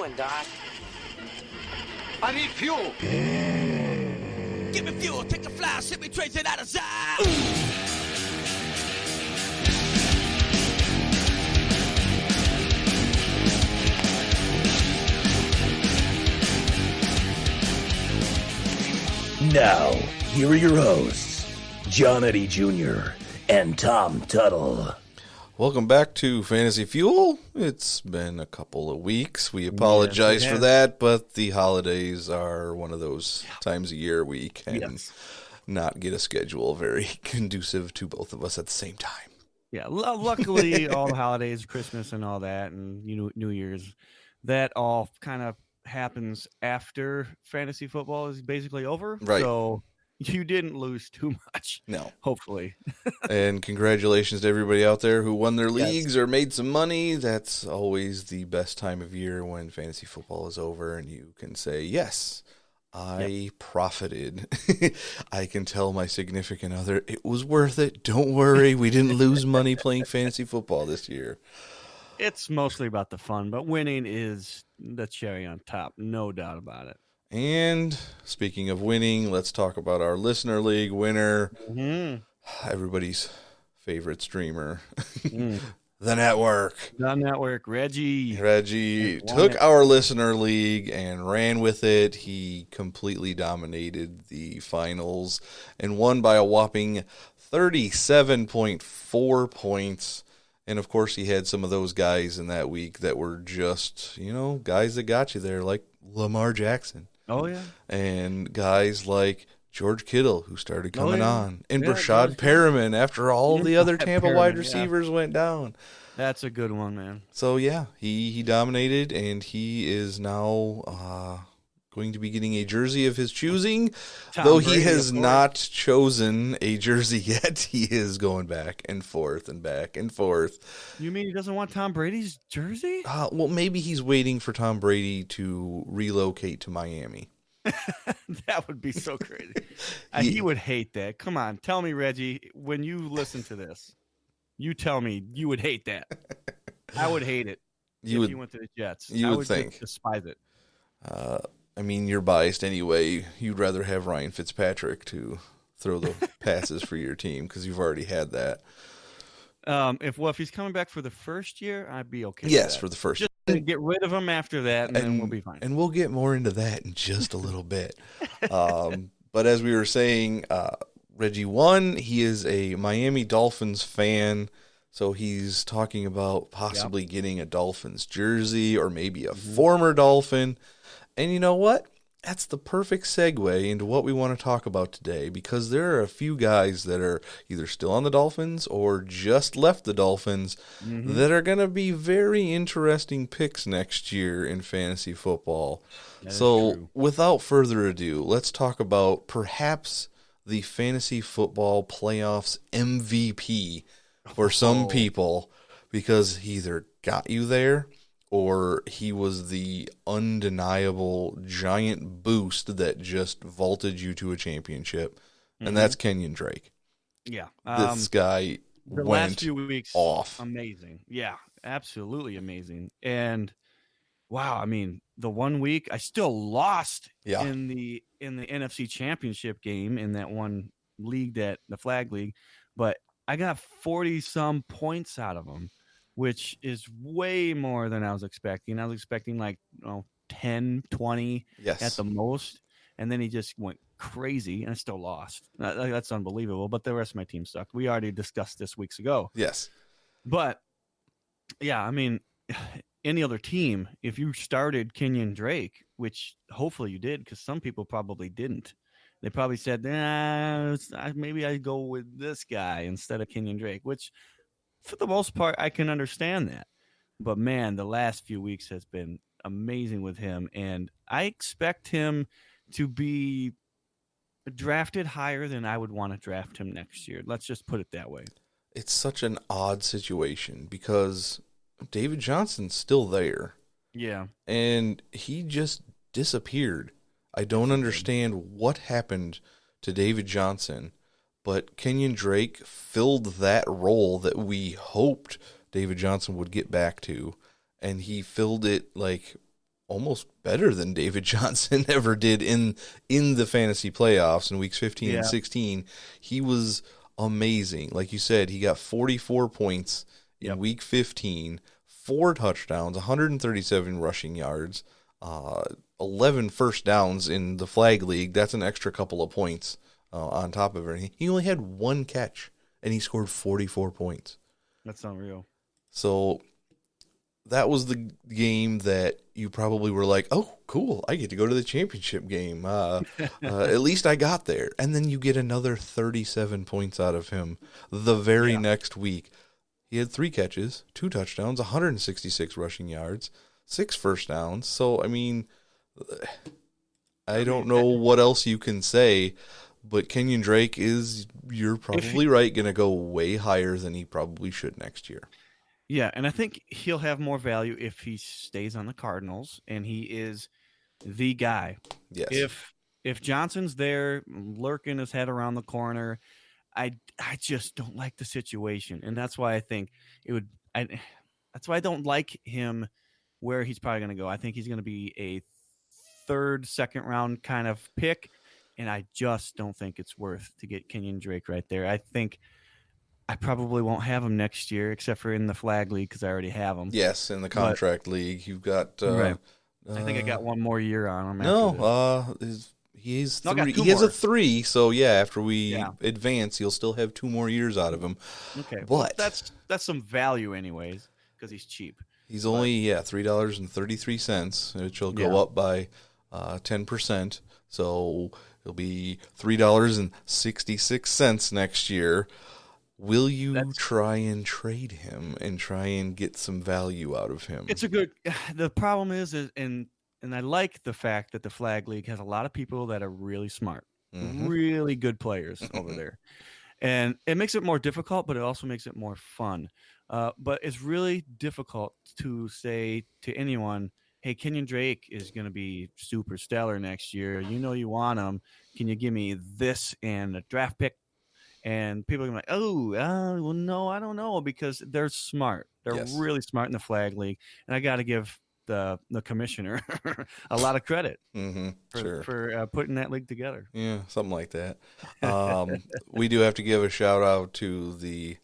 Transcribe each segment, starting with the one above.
doing, Doc? I need fuel. Give me fuel, take a fly, ship me, trace it out of sight. Now, here are your hosts, John Eddie Jr. and Tom Tuttle. Welcome back to Fantasy Fuel. It's been a couple of weeks. We apologize for that, but the holidays are one of those times a year we can not get a schedule very conducive to both of us at the same time. Yeah, luckily all the holidays, Christmas and all that, and New Year's, that all kind of happens after fantasy football is basically over. Right. So you didn't lose too much. No. Hopefully. And congratulations to everybody out there who won their leagues or made some money. That's always the best time of year when fantasy football is over and you can say, yes, I profited. I can tell my significant other, it was worth it. Don't worry. We didn't lose money playing fantasy football this year. It's mostly about the fun, but winning is the cherry on top. No doubt about it. And speaking of winning, let's talk about our listener league winner. Everybody's favorite streamer, the network. The network, Reggie. Reggie took our listener league and ran with it. He completely dominated the finals and won by a whopping 37.4 points. And, of course, he had some of those guys in that week that were just, guys that got you there, like Lamar Jackson. Oh, yeah. And guys like George Kittle, who started coming on. And Brashad Perriman, after all the other Tampa wide receivers went down. That's a good one, man. So, yeah, he dominated, and he is now going to be getting a jersey of his choosing. Though he has not chosen a jersey yet, he is going back and forth and back and forth. You mean he doesn't want Tom Brady's jersey? Well, maybe he's waiting for Tom Brady to relocate to Miami. That would be so crazy. He would hate that. Come on, tell me, Reggie, when you listen to this, you tell me you would hate that. I would hate it if you went to the Jets. You would think. Despise it. I mean, you're biased anyway. You'd rather have Ryan Fitzpatrick to throw the passes for your team because you've already had that. If he's coming back for the first year, I'd be okay. Yes, with that. for the first year. Just get rid of him after that, and then we'll be fine. And we'll get more into that in just a little bit. But as we were saying, Reggie won. He is a Miami Dolphins fan, so he's talking about possibly getting a Dolphins jersey or maybe a former Dolphin. And you know what? That's the perfect segue into what we want to talk about today, because there are a few guys that are either still on the Dolphins or just left the Dolphins that are going to be very interesting picks next year in fantasy football. So without further ado, let's talk about perhaps the fantasy football playoffs MVP for some people, because he either got you there or he was the undeniable giant boost that just vaulted you to a championship, and that's Kenyon Drake. Yeah. This guy the went last few weeks off. Amazing. Yeah, absolutely amazing. And, wow, I mean, the 1 week, I still lost in the NFC Championship game in that one league, the flag league, but I got 40-some points out of him, which is way more than I was expecting. I was expecting 10, 20 at the most. And then he just went crazy and I still lost. That's unbelievable. But the rest of my team sucked. We already discussed this weeks ago. Yes. But, yeah, I mean, any other team, if you started Kenyon Drake, which hopefully you did, because some people probably didn't. They probably said, maybe I go with this guy instead of Kenyon Drake, which – for the most part, I can understand that. But, man, the last few weeks has been amazing with him. And I expect him to be drafted higher than I would want to draft him next year. Let's just put it that way. It's such an odd situation because David Johnson's still there. Yeah. And he just disappeared. I don't understand what happened to David Johnson. But Kenyon Drake filled that role that we hoped David Johnson would get back to, and he filled it almost better than David Johnson ever did in the fantasy playoffs in weeks 15 and 16. He was amazing. Like you said, he got 44 points in week 15, 4 touchdowns, 137 rushing yards, 11 first downs in the flag league. That's an extra couple of points on top of everything. He only had 1 catch, and he scored 44 points. That's unreal. So that was the game that you probably were like, oh, cool, I get to go to the championship game. At least I got there. And then you get another 37 points out of him the very next week. He had 3 catches, 2 touchdowns, 166 rushing yards, 6 first downs. So, I mean, I don't know what else you can say, but Kenyon Drake is, you're probably right, going to go way higher than he probably should next year. Yeah, and I think he'll have more value if he stays on the Cardinals, and he is the guy. Yes. If Johnson's there, lurking his head around the corner, I just don't like the situation, and that's why I think it would. That's why I don't like him where he's probably going to go. I think he's going to be a 3rd, 2nd round kind of pick, and I just don't think it's worth to get Kenyon Drake right there. I think I probably won't have him next year, except for in the flag league because I already have him. Yes, in the contract league, you've got. Right. I think I got 1 more year on him. No, he has 3. He has a 3. So yeah, after we advance, he'll still have 2 more years out of him. Okay, but well, that's some value anyways because he's cheap. He's only $3.33, which will go up by 10%. So it'll be $3.66 next year. Will you try and trade him and try and get some value out of him? It's a good. The problem is and I like the fact that the flag league has a lot of people that are really smart, really good players over there, and it makes it more difficult, but it also makes it more fun. But it's really difficult to say to anyone, "Hey, Kenyon Drake is going to be super stellar next year. You know you want him. Can you give me this and a draft pick?" And people are like, well, no, I don't know, because they're smart. They're really smart in the flag league. And I got to give the commissioner a lot of credit for putting that league together. Yeah, something like that. We do have to give a shout out to the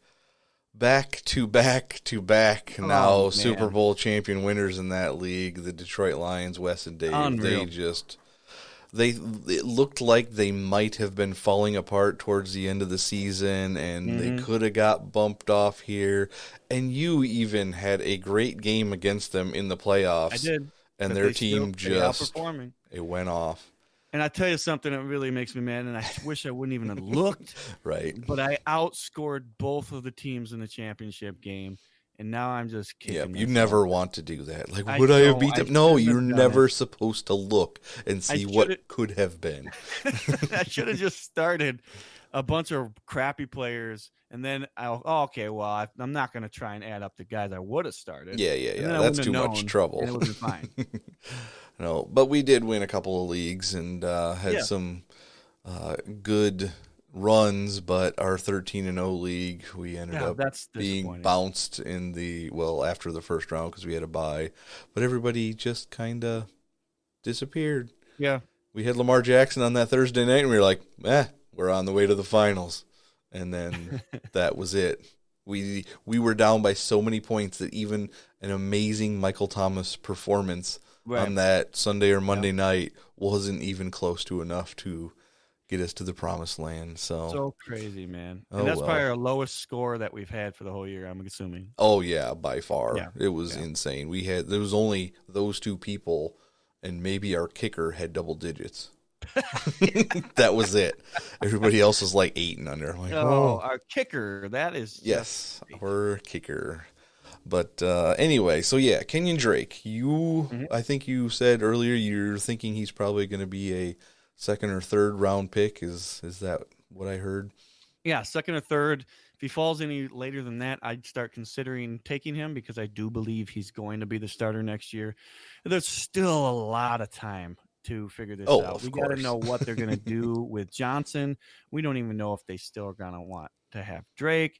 back-to-back Super Bowl champion winners in that league, the Detroit Lions, Wes and Dave. Unreal. It looked like they might have been falling apart towards the end of the season, and they could have got bumped off here. And you even had a great game against them in the playoffs. I did. And their team it went off. And I tell you something that really makes me mad, and I wish I wouldn't even have looked. Right. But I outscored both of the teams in the championship game. And now I'm just kicking. Yeah, you never want to do that. Like, would I have beat them? No, you're never supposed to look and see what could have been. I should have just started a bunch of crappy players, and then I'm not going to try and add up the guys I would have started. Yeah. That's too much trouble. And it would have been fine. No, but we did win a couple of leagues and had some good runs, but our 13-0 league, we ended up being bounced after the first round because we had a bye. But everybody just kind of disappeared. Yeah. We had Lamar Jackson on that Thursday night, and we were like, we're on the way to the finals. And then that was it. We were down by so many points that even an amazing Michael Thomas performance on that Sunday or Monday night wasn't even close to enough to get us to the promised land. So crazy, man. And that's probably our lowest score that we've had for the whole year, I'm assuming. Oh yeah, by far. Yeah. It was insane. There was only those 2 people, and maybe our kicker had double digits. That was it. Everybody else was like 8 and under. Like, our kicker, that is our kicker. But anyway, so yeah, Kenyon Drake, I think you said earlier you're thinking he's probably going to be a 2nd or 3rd round pick. Is that what I heard? Yeah, 2nd or 3rd. If he falls any later than that, I'd start considering taking him because I do believe he's going to be the starter next year. There's still a lot of time to figure this out. We got to know what they're going to do with Johnson. We don't even know if they still are going to want to have Drake.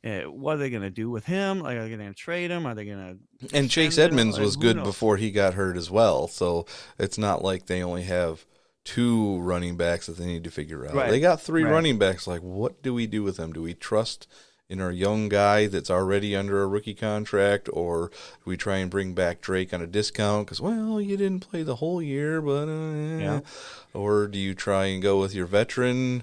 What are they going to do with him? Like, are they going to trade him? Are they going to? And Chase Edmonds was good before he got hurt as well. So it's not like they only have 2 running backs that they need to figure out. Right. They got 3 running backs. Like, what do we do with them? Do we trust in our young guy that's already under a rookie contract, or do we try and bring back Drake on a discount because, well, you didn't play the whole year, but yeah. Or do you try and go with your veteran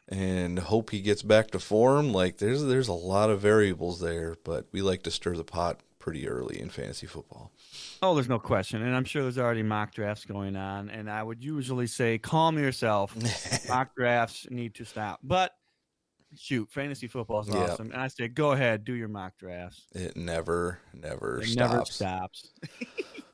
and hope he gets back to form? Like, there's a lot of variables there, but we like to stir the pot pretty early in fantasy football. Oh, there's no question. And I'm sure there's already mock drafts going on. And I would usually say, calm yourself. Mock drafts need to stop. But shoot, fantasy football is awesome. And I say, go ahead, do your mock drafts. It never stops. Never stops.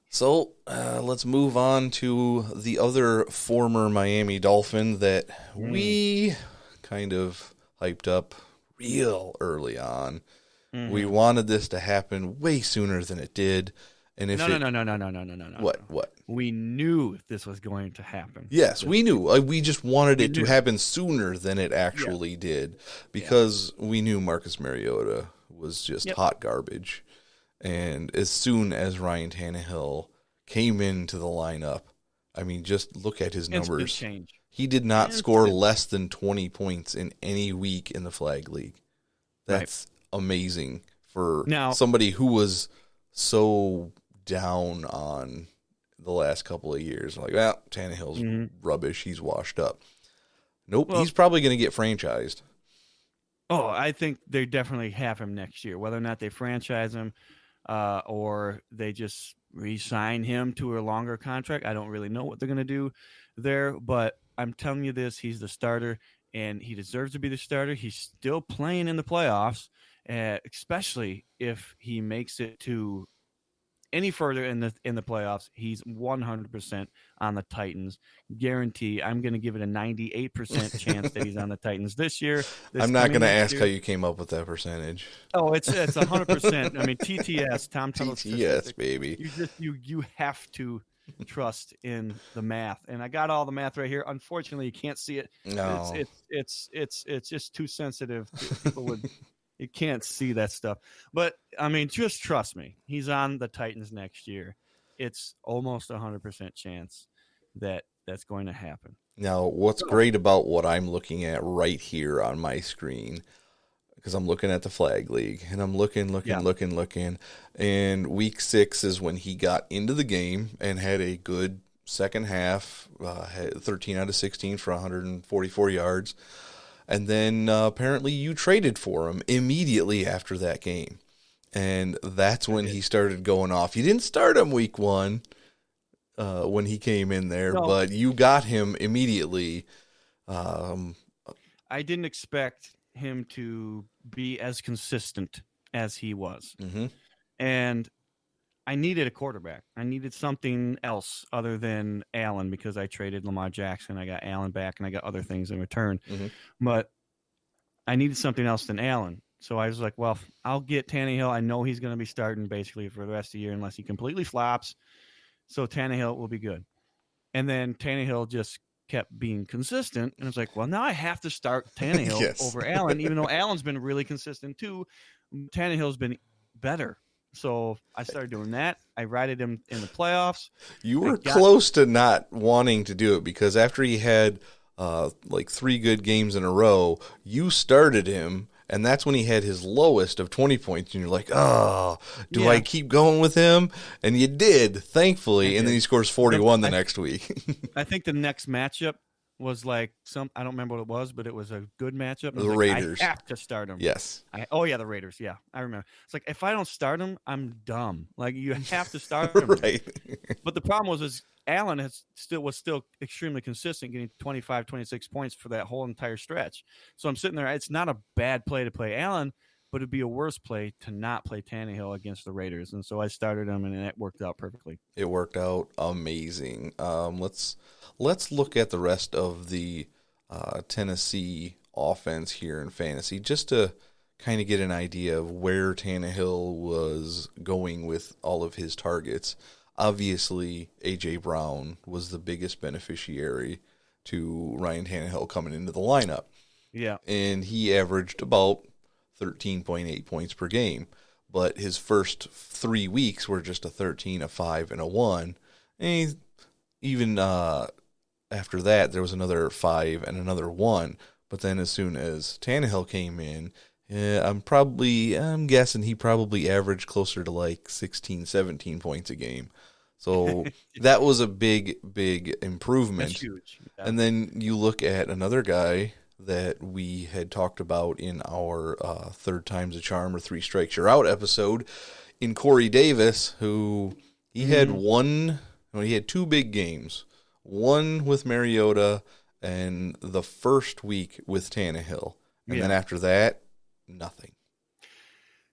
So let's move on to the other former Miami Dolphin that we kind of hyped up real early on. Mm-hmm. We wanted this to happen way sooner than it did. And if no. What? We knew this was going to happen. Yes, we knew. We just wanted it to happen sooner than it actually did, because we knew Marcus Mariota was just hot garbage. And as soon as Ryan Tannehill came into the lineup, I mean, just look at his numbers. Change. He did not score less than 20 points in any week in the Flag League. That's amazing for somebody who was so down on the last couple of years. Like, well, Tannehill's rubbish. He's washed up. Nope, he's probably going to get franchised. Oh, I think they definitely have him next year. Whether or not they franchise him or they just re-sign him to a longer contract, I don't really know what they're going to do there. But I'm telling you this, he's the starter, and he deserves to be the starter. He's still playing in the playoffs, especially if he makes it to any further in the playoffs. He's 100% on the Titans. Guarantee. I'm going to give it a 98% chance that he's on the Titans this year. I'm not going to ask how you came up with that percentage. Oh, it's 100%. I mean, TTS, Tom Tunnel. TTS, baby. You have to trust in the math, and I got all the math right here. Unfortunately, you can't see it. No, it's just too sensitive. People you can't see that stuff. But I mean, just trust me. He's on the Titans next year. It's almost 100% chance that that's going to happen. Now, what's great about what I'm looking at right here on my screen, because I'm looking at the Flag League, and I'm looking, and week 6 is when he got into the game and had a good second half, had 13 out of 16 for 144 yards, and then apparently you traded for him immediately after that game, and that's when he started going off. You didn't start him week 1 when he came in there, but you got him immediately. I didn't expect him to be as consistent as he was. Mm-hmm. And I needed a quarterback. I needed something else other than Allen, because I traded Lamar Jackson. I got Allen back, and I got other things in return. Mm-hmm. But I needed something else than Allen. So I was like, well, I'll get Tannehill. I know he's going to be starting basically for the rest of the year unless he completely flops. So Tannehill will be good. And then Tannehill just kept being consistent, and I was like, well, now I have to start Tannehill over Allen, even though Allen's been really consistent too. Tannehill's been better. So I started doing that. I righted him in the playoffs. You were close to not wanting to do it, because after he had like 3 good games in a row, you started him, and that's when he had his lowest of 20 points, and you're like, oh, do I keep going with him? And you did, thankfully, and then he scores 41 the next week. I think the next matchup was like I don't remember what it was, but it was a good matchup. The Raiders. I have to start him. Yes. The Raiders. Yeah, I remember. It's like, if I don't start him, I'm dumb. Like, you have to start him. Right. But the problem was Allen was still extremely consistent, getting 25, 26 points for that whole entire stretch. So I'm sitting there. It's not a bad play to play Allen, but it'd be a worse play to not play Tannehill against the Raiders. And so I started him, and it worked out perfectly. It worked out amazing. Let's look at the rest of the Tennessee offense here in fantasy, just to kind of get an idea of where Tannehill was going with all of his targets. Obviously, A.J. Brown was the biggest beneficiary to Ryan Tannehill coming into the lineup. Yeah. And he averaged about 13.8 points per game. But his first 3 weeks were just a 13, a 5, and a 1. And even after that, there was another 5 and another 1. But then as soon as Tannehill came in, I'm guessing he probably averaged closer to like 16, 17 points a game. So that was a big, big improvement. That's huge. Yeah. And then you look at another guy that we had talked about in our Third Time's a Charm or Three Strikes You're Out episode in Corey Davis, who he had he had 2 big games. One with Mariota and the first week with Tannehill. And then after that, nothing.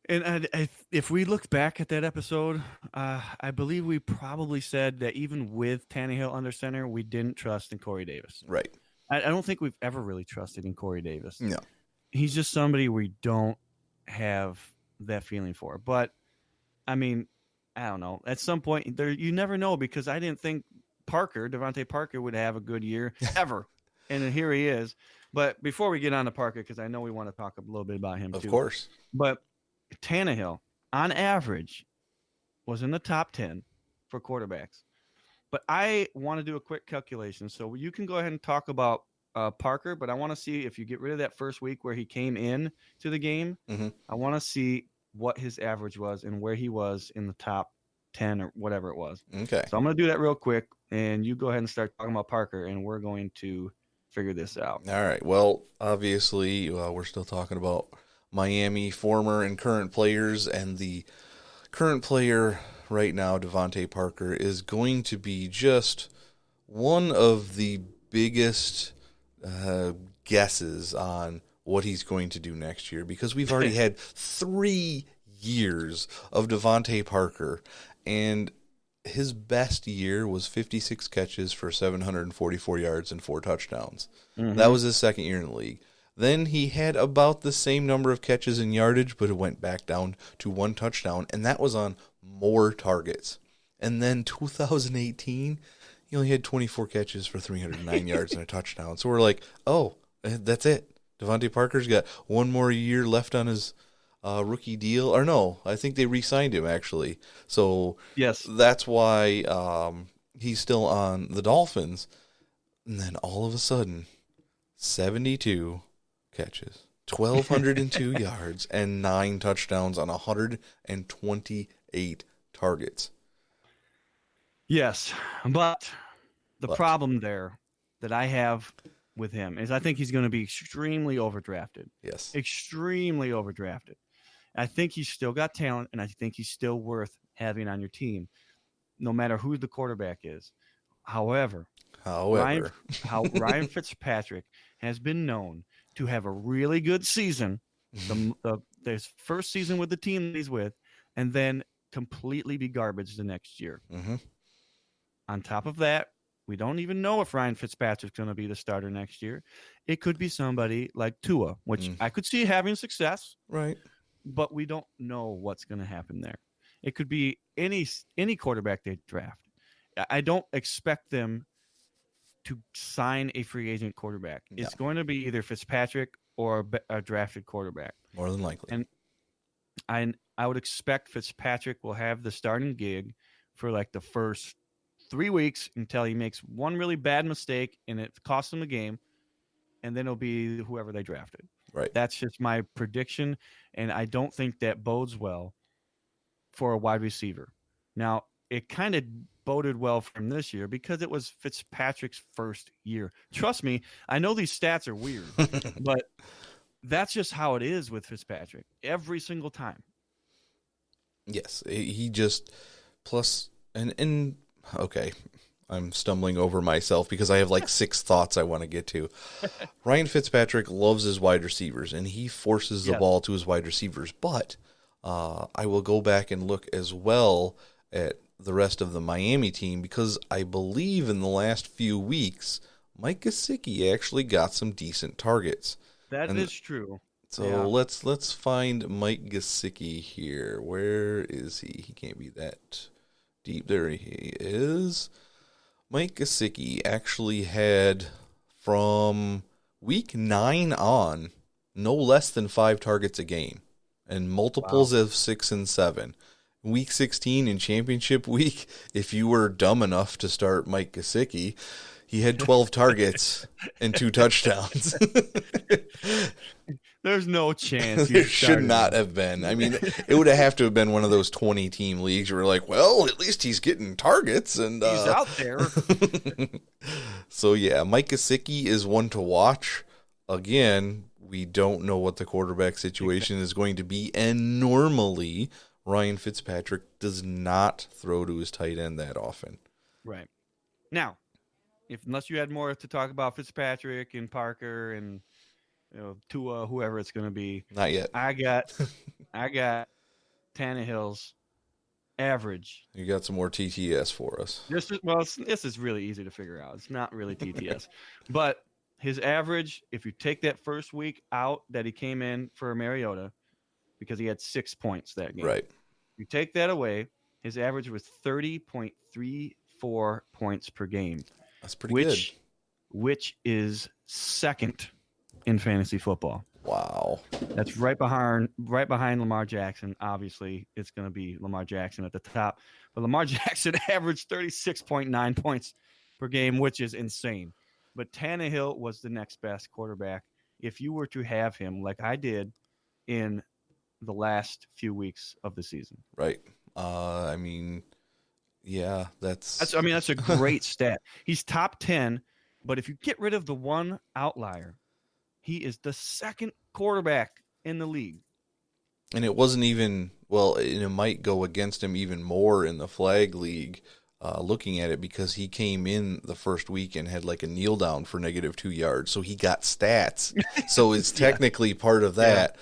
And if we look back at that episode, I believe we probably said that even with Tannehill under center, we didn't trust in Corey Davis. Right. I don't think we've ever really trusted in Corey Davis. No. He's just somebody we don't have that feeling for. But, I mean, I don't know. At some point, you never know, because I didn't think Devontae Parker would have a good year ever. And here he is. But before we get on to Parker, because I know we want to talk a little bit about him too. Of course. But Tannehill, on average, was in the top 10 for quarterbacks. But I want to do a quick calculation. So you can go ahead and talk about Parker, but I want to see if you get rid of that first week where he came in to the game. Mm-hmm. I want to see what his average was and where he was in the top 10 or whatever it was. Okay. So I'm going to do that real quick, and you go ahead and start talking about Parker, and we're going to figure this out. All right. Well, obviously, we're still talking about Miami former and current players, and the current player right now, Devontae Parker, is going to be just one of the biggest guesses on what he's going to do next year, because we've already had 3 years of Devontae Parker, and his best year was 56 catches for 744 yards and 4 touchdowns. Mm-hmm. That was his second year in the league. Then he had about the same number of catches and yardage, but it went back down to 1 touchdown, and that was on more targets. And then 2018, he only had 24 catches for 309 yards and a touchdown. So we're like, oh, that's it. Devontae Parker's got 1 more year left on his rookie deal. Or no, I think they re-signed him, actually. So yes, that's why he's still on the Dolphins. And then all of a sudden, 72 catches, 1,202 yards, and 9 touchdowns on 128 targets. Yes, but the problem there that I have with him is I think he's going to be extremely overdrafted. Yes. Extremely overdrafted. I think he's still got talent, and I think he's still worth having on your team, no matter who the quarterback is. However, Ryan Fitzpatrick has been known to have a really good season, the first season with the team that he's with, and then completely be garbage the next year. Mm-hmm. On top of that, we don't even know if Ryan Fitzpatrick's going to be the starter next year. It could be somebody like Tua, which I could see having success. Right. But we don't know what's going to happen there. It could be any quarterback they draft. I don't expect them to sign a free agent quarterback. No. It's going to be either Fitzpatrick or a drafted quarterback. More than likely. And I would expect Fitzpatrick will have the starting gig for like the first 3 weeks until he makes one really bad mistake and it costs him the game, and then it'll be whoever they drafted. Right. That's just my prediction, and I don't think that bodes well for a wide receiver. Now, it kind of boded well for him this year because it was Fitzpatrick's first year. Trust me, I know these stats are weird, but that's just how it is with Fitzpatrick every single time. Yes, he just plus and okay, I'm stumbling over myself because I have like 6 thoughts I want to get to. Ryan Fitzpatrick loves his wide receivers, and he forces the ball to his wide receivers. But I will go back and look as well at the rest of the Miami team, because I believe in the last few weeks, Mike Gesicki actually got some decent targets. That is true. So let's find Mike Gesicki here. Where is he? He can't be that deep. There he is. Mike Gesicki actually had, from week 9 on, no less than 5 targets a game, and multiples of 6 and 7. Week 16 in championship week, if you were dumb enough to start Mike Gesicki, he had 12 targets and 2 touchdowns. There's no chance. There should not have been. I mean, it would have to have been one of those 20-team leagues where we're like, well, at least he's getting targets. And he's out there. So, yeah, Mike Gesicki is one to watch. Again, we don't know what the quarterback situation is going to be. And normally, Ryan Fitzpatrick does not throw to his tight end that often. Right. Now, unless you had more to talk about Fitzpatrick and Parker and Tua, whoever it's going to be. Not yet. I got Tannehill's average. You got some more TTS for us. This is really easy to figure out. It's not really TTS. But his average, if you take that first week out that he came in for Mariota, because he had 6 points that game. Right. You take that away, his average was 30.34 points per game. That's pretty good. Which is second in fantasy football. Wow. That's right behind Lamar Jackson. Obviously, it's going to be Lamar Jackson at the top. But Lamar Jackson averaged 36.9 points per game, which is insane. But Tannehill was the next best quarterback if you were to have him like I did in the last few weeks of the season. Right. I mean, yeah, that's a great stat. He's top 10, but if you get rid of the one outlier, he is the second quarterback in the league. And it wasn't even, well, it might go against him even more in the flag league, looking at it, because he came in the first week and had like a kneel down for -2 yards. So he got stats. So it's technically part of that.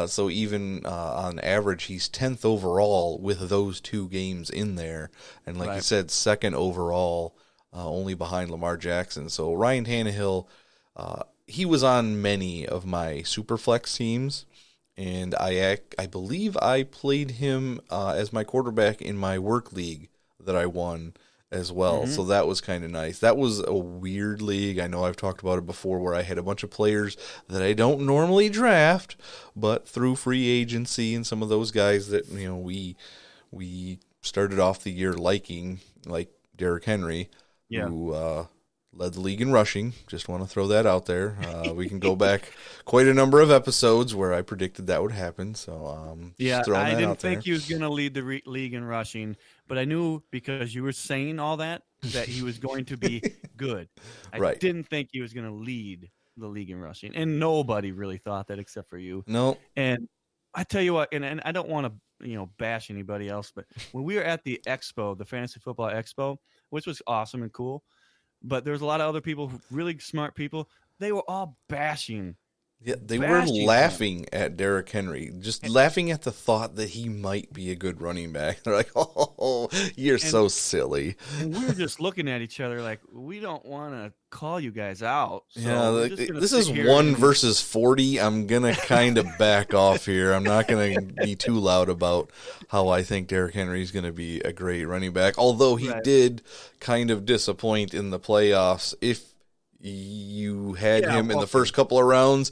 So even on average, he's 10th overall with those 2 games in there. And like you said, second overall, only behind Lamar Jackson. So Ryan Tannehill, he was on many of my Superflex teams. And I believe I played him as my quarterback in my work league that I won as well. Mm-hmm. So that was kind of nice. That was a weird league. I know I've talked about it before, where I had a bunch of players that I don't normally draft, but through free agency and some of those guys that, we started off the year liking, like Derrick Henry, who led the league in rushing. Just want to throw that out there. We can go back quite a number of episodes where I predicted that would happen. So I didn't think he was going to lead the league in rushing, but I knew, because you were saying all that he was going to be good. I didn't think he was going to lead the league in rushing, and nobody really thought that except for you. No. And I tell you what, and I don't want to bash anybody else, but when we were at the expo, the Fantasy Football Expo, which was awesome and cool, but there's a lot of other people, really smart people. They were all bashing. Yeah, they were laughing at Derrick Henry, just laughing at the thought that he might be a good running back. They're like, "Oh, you're so silly." And we were just looking at each other like, we don't want to call you guys out. So this is 1 versus 40. I'm gonna kind of back off here. I'm not gonna be too loud about how I think Derrick Henry is gonna be a great running back. Although he did kind of disappoint in the playoffs. If you had him in the first couple of rounds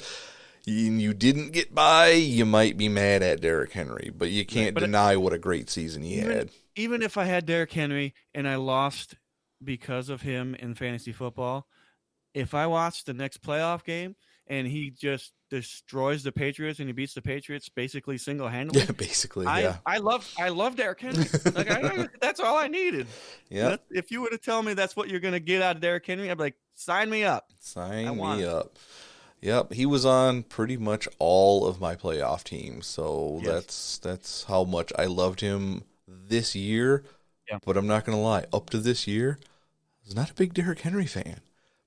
and you didn't get by, you might be mad at Derrick Henry, but you can't deny what a great season he had. Even if I had Derrick Henry and I lost because of him in fantasy football, if I watched the next playoff game and he just destroys the Patriots and he beats the Patriots basically single-handedly. Yeah, basically, I love Derrick Henry. That's all I needed. Yeah. If you were to tell me that's what you're going to get out of Derrick Henry, I'd be like, sign me up. Sign me up. Yep, he was on pretty much all of my playoff teams, so that's how much I loved him this year. Yeah. But I'm not going to lie, up to this year, I was not a big Derrick Henry fan.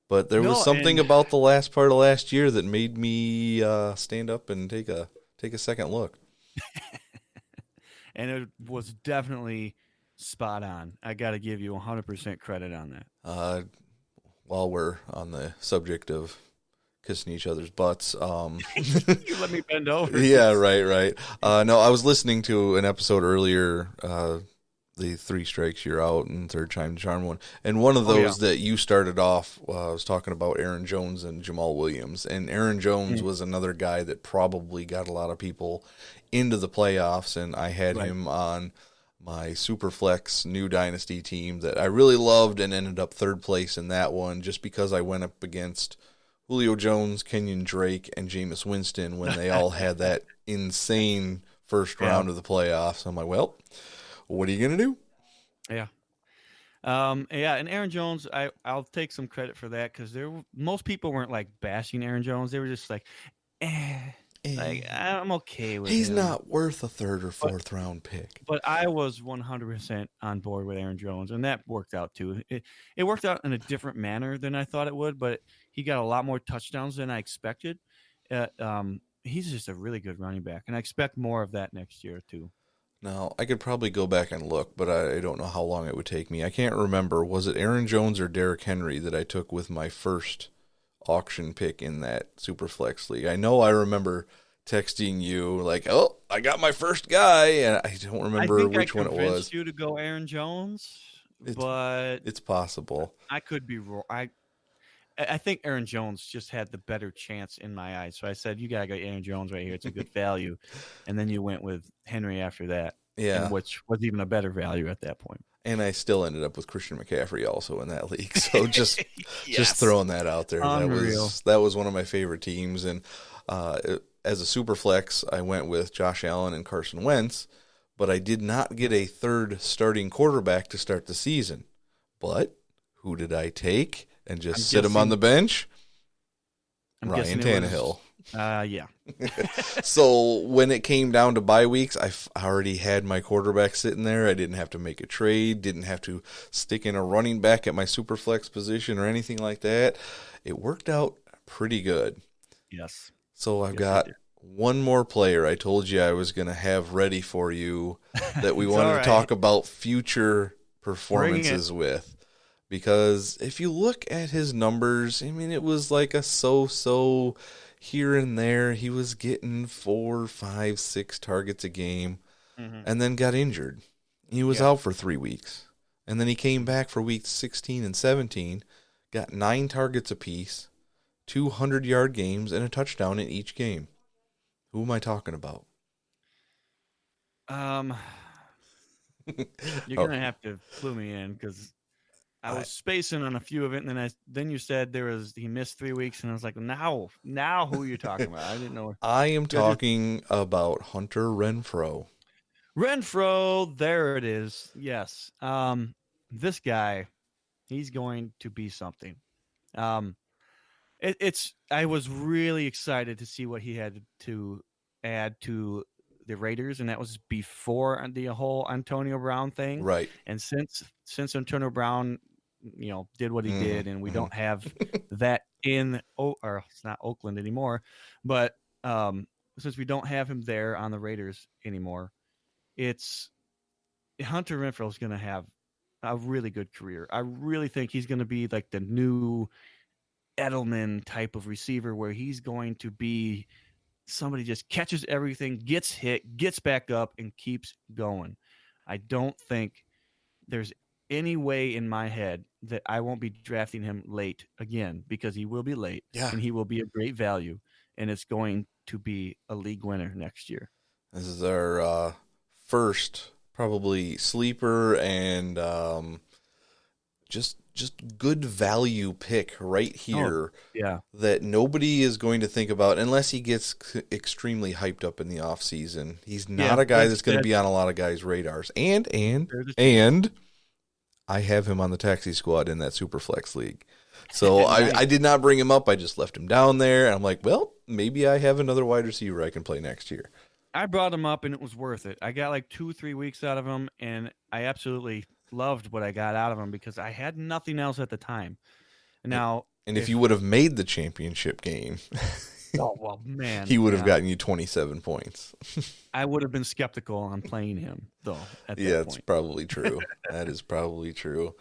But there was something about the last part of last year that made me stand up and take a second look. And it was definitely spot on. I got to give you 100% credit on that. While we're on the subject of kissing each other's butts, you let me bend over. Yeah, right. No, I was listening to an episode earlier the 3 strikes you're out and third time charm one. And one of those that you started off, I was talking about Aaron Jones and Jamal Williams. And Aaron Jones was another guy that probably got a lot of people into the playoffs, and I had him on my Superflex new dynasty team that I really loved and ended up third place in that one just because I went up against Julio Jones, Kenyon Drake, and Jameis Winston when they all had that insane first round of the playoffs. I'm like, well, what are you going to do? Yeah. And Aaron Jones, I'll take some credit for that because most people weren't like bashing Aaron Jones. They were just like, like I'm okay with He's him. not worth a third or fourth round pick. But I was 100% on board with Aaron Jones, and that worked out too. It worked out in a different manner than I thought it would, but he got a lot more touchdowns than I expected. He's just a really good running back, and I expect more of that next year too. Now, I could probably go back and look, but I don't know how long it would take me. I can't remember. Was it Aaron Jones or Derrick Henry that I took with my first auction pick in that Superflex league? I know I remember texting you like, "Oh, I got my first guy," and I don't remember which one it was. I convinced you to go Aaron Jones, but it's possible. I could be wrong. I think Aaron Jones just had the better chance in my eyes. So I said, you got to go Aaron Jones right here. It's a good value. And then you went with Henry after that, which was even a better value at that point. And I still ended up with Christian McCaffrey also in that league. So just throwing that out there. Unreal. That was one of my favorite teams. And as a super flex, I went with Josh Allen and Carson Wentz, but I did not get a third starting quarterback to start the season. But who did I take and just sit him on the bench? Ryan Tannehill. Yeah. So when it came down to bye weeks, I already had my quarterback sitting there. I didn't have to make a trade, didn't have to stick in a running back at my super flex position or anything like that. It worked out pretty good. Yes. So I've got one more player I told you I was going to have ready for you that we wanted to talk about future performances with. Because if you look at his numbers, I mean, it was like a so-so here and there. He was getting 4, 5, 6 targets a game and then got injured. He was out for 3 weeks. And then he came back for weeks 16 and 17, got 9 targets apiece, 200-yard games, and a touchdown in each game. Who am I talking about? You're going to have to clue me in because I was spacing on a few of it, and then you said he missed 3 weeks, and I was like, now who are you talking about? I didn't know. I am talking about Hunter Renfrow. Renfrow, there it is. Yes. This guy, he's going to be something. I was really excited to see what he had to add to the Raiders, and that was before the whole Antonio Brown thing. Right. And since Antonio Brown, did what he did, and we don't have that or it's not Oakland anymore, but since we don't have him there on the Raiders anymore, it's Hunter Renfrow is going to have a really good career. I really think he's going to be like the new Edelman type of receiver where he's going to be somebody just catches everything, gets hit, gets back up, and keeps going. I don't think there's any way in my head that I won't be drafting him late again, because he will be late and he will be a great value, and it's going to be a league winner next year. This is our first probably sleeper and just good value pick right here. That nobody is going to think about unless he gets extremely hyped up in the off season. He's not a guy that's going to be on a lot of guys' radars. And I have him on the taxi squad in that Superflex league. So I did not bring him up. I just left him down there. And I'm like, well, maybe I have another wide receiver I can play next year. I brought him up, and it was worth it. I got like 2-3 weeks out of him, and I absolutely loved what I got out of him because I had nothing else at the time. Now, and if you would have made the championship game, man, he would have gotten you 27 points. I would have been skeptical on playing him, though. At that point. It's probably true. That is probably true.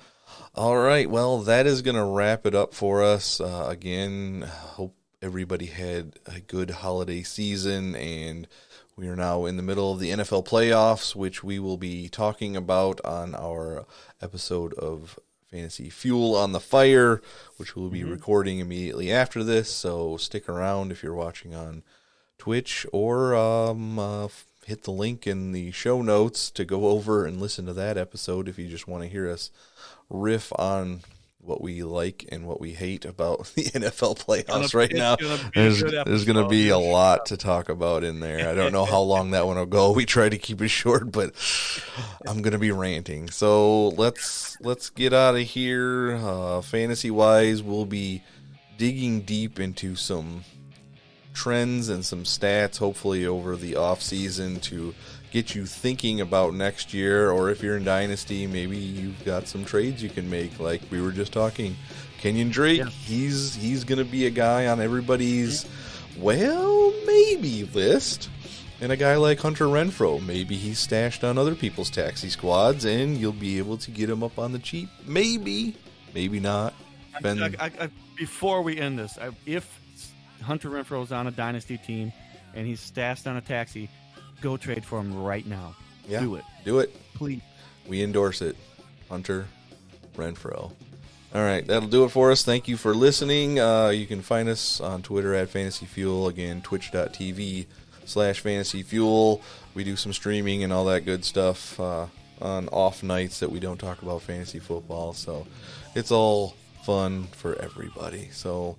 All right, well, that is going to wrap it up for us. Again, hope everybody had a good holiday season, and We are now in the middle of the NFL playoffs, which we will be talking about on our episode of Fantasy Fuel on the Fire, which we'll be recording immediately after this. So stick around if you're watching on Twitch, or hit the link in the show notes to go over and listen to that episode if you just want to hear us riff on what we like and what we hate about the NFL playoffs right now. There's going to be a lot to talk about in there. I don't know how long that one will go. We try to keep it short, but I'm going to be ranting. So let's get out of here. Fantasy-wise, we'll be digging deep into some trends and some stats, hopefully over the off season, to get you thinking about next year. Or if you're in Dynasty, maybe you've got some trades you can make, like we were just talking. Kenyon Drake, yeah. He's going to be a guy on everybody's maybe list. And a guy like Hunter Renfrow, maybe he's stashed on other people's taxi squads, and you'll be able to get him up on the cheap. Maybe not. Before we end this, if Hunter Renfrow is on a Dynasty team and he's stashed on a taxi, go trade for him right now. Yeah, do it, please. We endorse it. Hunter Renfrow. All right, that'll do it for us. Thank you for listening. You can find us on Twitter at Fantasy Fuel. Again, twitch.tv/Fantasy Fuel. We do some streaming and all that good stuff on off nights that we don't talk about fantasy football. So it's all fun for everybody. So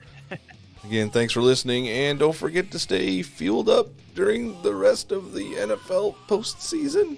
again, thanks for listening, and don't forget to stay fueled up during the rest of the NFL postseason.